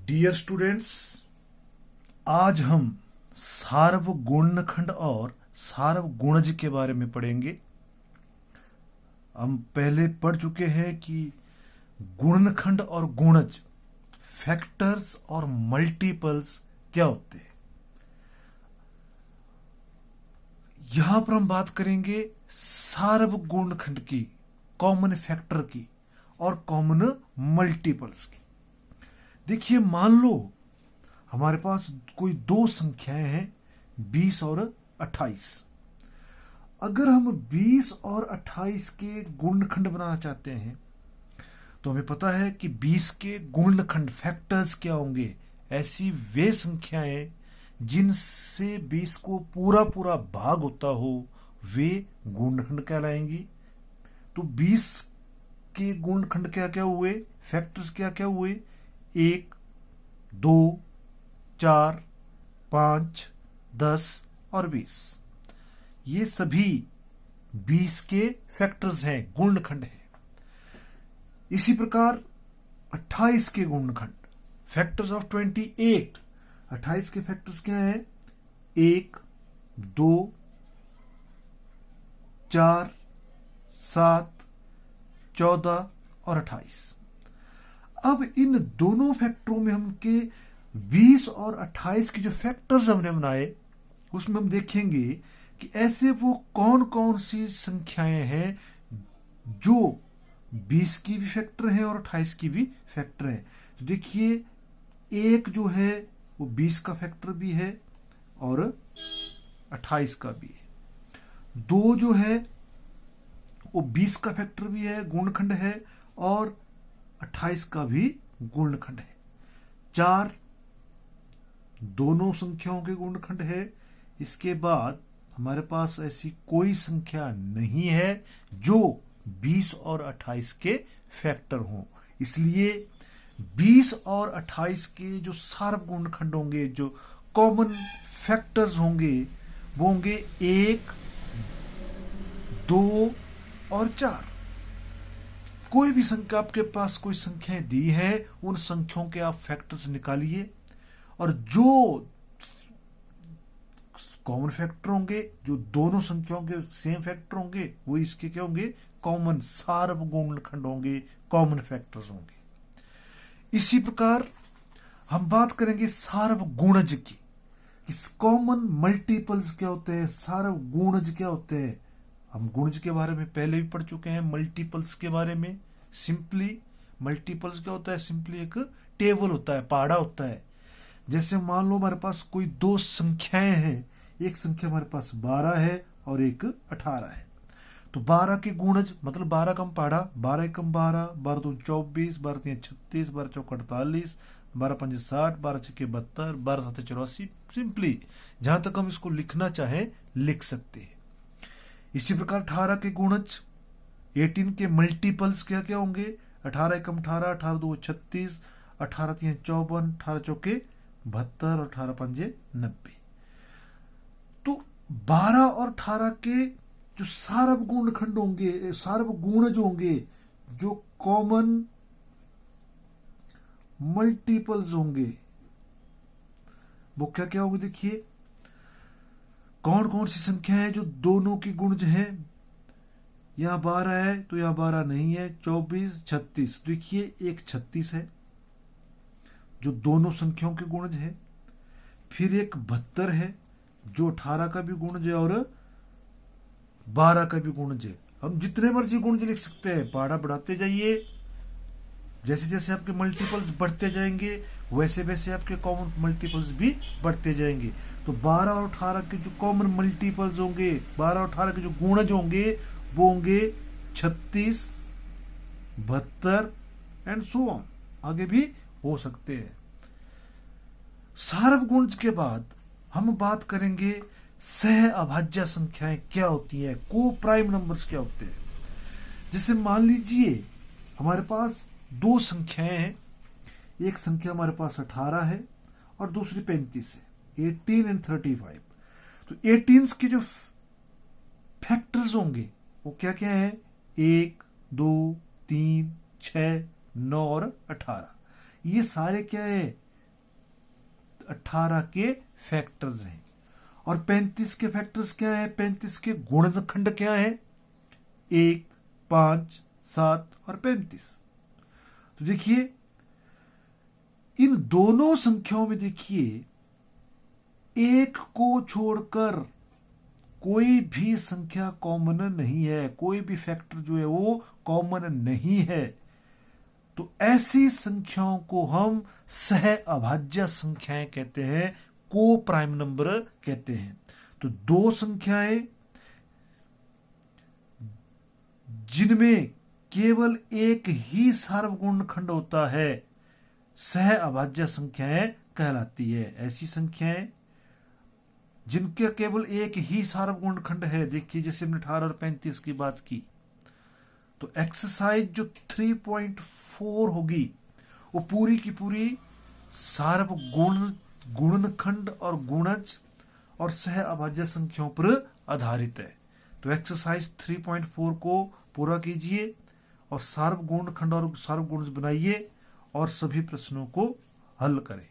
Dear students, आज हम सार्वगुणनखंड और सार्वगुणज के बारे में पढ़ेंगे। हम पहले पढ़ चुके हैं कि गुणनखंड और गुणज फैक्टर्स और मल्टीपल्स क्या होते हैं। यहां पर हम बात करेंगे सार्वगुणनखंड की, कॉमन फैक्टर की और कॉमन मल्टीपल्स की। देखिए, मान लो हमारे पास कोई दो संख्याएं हैं 20 और 28। अगर हम 20 और 28 के गुणनखंड बनाना चाहते हैं तो हमें पता है कि 20 के गुणनखंड फैक्टर्स क्या होंगे। ऐसी वे संख्याएं जिनसे 20 को पूरा पूरा भाग होता हो वे गुणनखंड कहलाएंगी। तो 20 के गुणनखंड क्या क्या हुए, फैक्टर्स क्या क्या हुए? 1, 2, 4, 5, 10 और 20। ये सभी 20 के फैक्टर्स हैं, गुणनखंड हैं। इसी प्रकार 28 के गुणनखंड, फैक्टर्स ऑफ 28। 28 के फैक्टर्स क्या हैं? 1, 2, 4, 7, 14 और 28। अब इन दोनों फैक्टरों में हम के 20 और 28 के जो फैक्टर्स हमने बनाए उसमें हम देखेंगे कि ऐसे वो कौन कौन सी संख्याएं हैं जो 20 की भी फैक्टर है और 28 की भी फैक्टर है। तो देखिए, एक जो है वो 20 का फैक्टर भी है और 28 का भी है। 2 जो है वो 20 का फैक्टर भी है, गुणनखंड है, और 28 का भी गुणनखंड है। 4 दोनों संख्याओं के गुणनखंड है। इसके बाद हमारे पास ऐसी कोई संख्या नहीं है जो 20 और 28 के फैक्टर हों। इसलिए 20 और 28 के जो सार्वगुणनखंड होंगे, जो कॉमन फैक्टर्स होंगे, वो होंगे 1, 2 और 4। कोई भी संख्या, आपके पास कोई संख्याएं दी है, उन संख्याओं के आप फैक्टर्स निकालिए और जो कॉमन फैक्टर होंगे, जो दोनों संख्याओं के सेम फैक्टर होंगे, वो इसके क्या होंगे? कॉमन सार्वगुणनखंड होंगे, कॉमन फैक्टर्स होंगे। इसी प्रकार हम बात करेंगे सार्वगुणज की। इस कॉमन मल्टीपल्स क्या होते हैं, सार्वगुणज क्या होते हैं। हम गुणज के बारे में पहले भी पढ़ चुके हैं, मल्टीपल्स के बारे में। सिंपली मल्टीपल्स क्या होता है? सिंपली एक टेबल होता है, पहाड़ा होता है। जैसे मान लो हमारे पास कोई दो संख्याएं हैं, एक संख्या हमारे पास 12 है और एक 18 है। तो 12 के गुणज मतलब 12 कम पहाड़ा, 12 एकम 12, 12 दूनी 24, 12 तीन 36, 12 चौक 48, 12 पंजे 60, 12 छक्के 72, 12 सात 84। सिंपली जहां तक हम इसको लिखना चाहे लिख सकते हैं। इसी प्रकार 18 के गुणज, 18 के मल्टीपल्स क्या क्या होंगे? 18 एकम 18, 18 दो 36, 18 तीन 54, 18 चौके 72 और 18 पंजे 90। तो 12 और 18 के जो सार्वगुणनखंड होंगे, सार्वगुणज होंगे, जो कॉमन मल्टीपल्स होंगे, वो क्या क्या होंगे? देखिए, कौन कौन सी संख्या है जो दोनों की गुणज है। यहां 12 है तो यहां 12 नहीं है, 24, 36। देखिए, एक 36 है जो दोनों संख्याओं के गुणज है। फिर एक 72 है जो 18 का भी गुणज है और 12 का भी गुणज है। हम जितने मर्जी गुणज लिख सकते हैं, पहाड़ा बढ़ाते जाइए। जैसे जैसे आपके मल्टीपल्स बढ़ते जाएंगे वैसे वैसे आपके कॉमन मल्टीपल्स भी बढ़ते जाएंगे। तो 12 और 18 के जो कॉमन मल्टीपल्स होंगे, 12 और 18 के जो गुणज होंगे, वो होंगे 36, 72 एंड सो ऑन। आगे भी हो सकते हैं। सार्वगुणज के बाद हम बात करेंगे सह अभाज्य संख्याएं क्या होती हैं, को प्राइम नंबर्स क्या होते हैं। जैसे मान लीजिए हमारे पास दो संख्याएं हैं, एक संख्या हमारे पास 18 है और दूसरी 35 है, 18 एंड 35। तो 18 के जो फैक्टर्स होंगे वो क्या क्या है? 1, 2, 3, 6, 9 और 18। ये सारे क्या है? 18 के फैक्टर्स हैं। और 35 के फैक्टर्स क्या है? 35 के गुणनखंड क्या है? 1, 5, 7 और 35। तो देखिए इन दोनों संख्याओं में देखिए एक को छोड़कर कोई भी संख्या कॉमन नहीं है, कोई भी फैक्टर जो है वो कॉमन नहीं है। तो ऐसी संख्याओं को हम सह अभाज्य संख्याएं कहते हैं, को प्राइम नंबर कहते हैं। तो दो संख्याएं जिनमें केवल एक ही सार्वगुण खंड होता है सह अभाज्य संख्याएं कहलाती है। ऐसी संख्याएं जिनके केवल एक ही सार्वगुण खंड है, देखिए जैसे हमने 18 और 35 की बात की, तो एक्सरसाइज जो 3.4 होगी वो पूरी की पूरी सार्वगुण गुणनखंड और गुणज और सह अभाज्य संख्याओं पर आधारित है। तो एक्सरसाइज 3.4 को पूरा कीजिए और सार्वगुण खंड और सार्वगुणज बनाइए और सभी प्रश्नों को हल करें।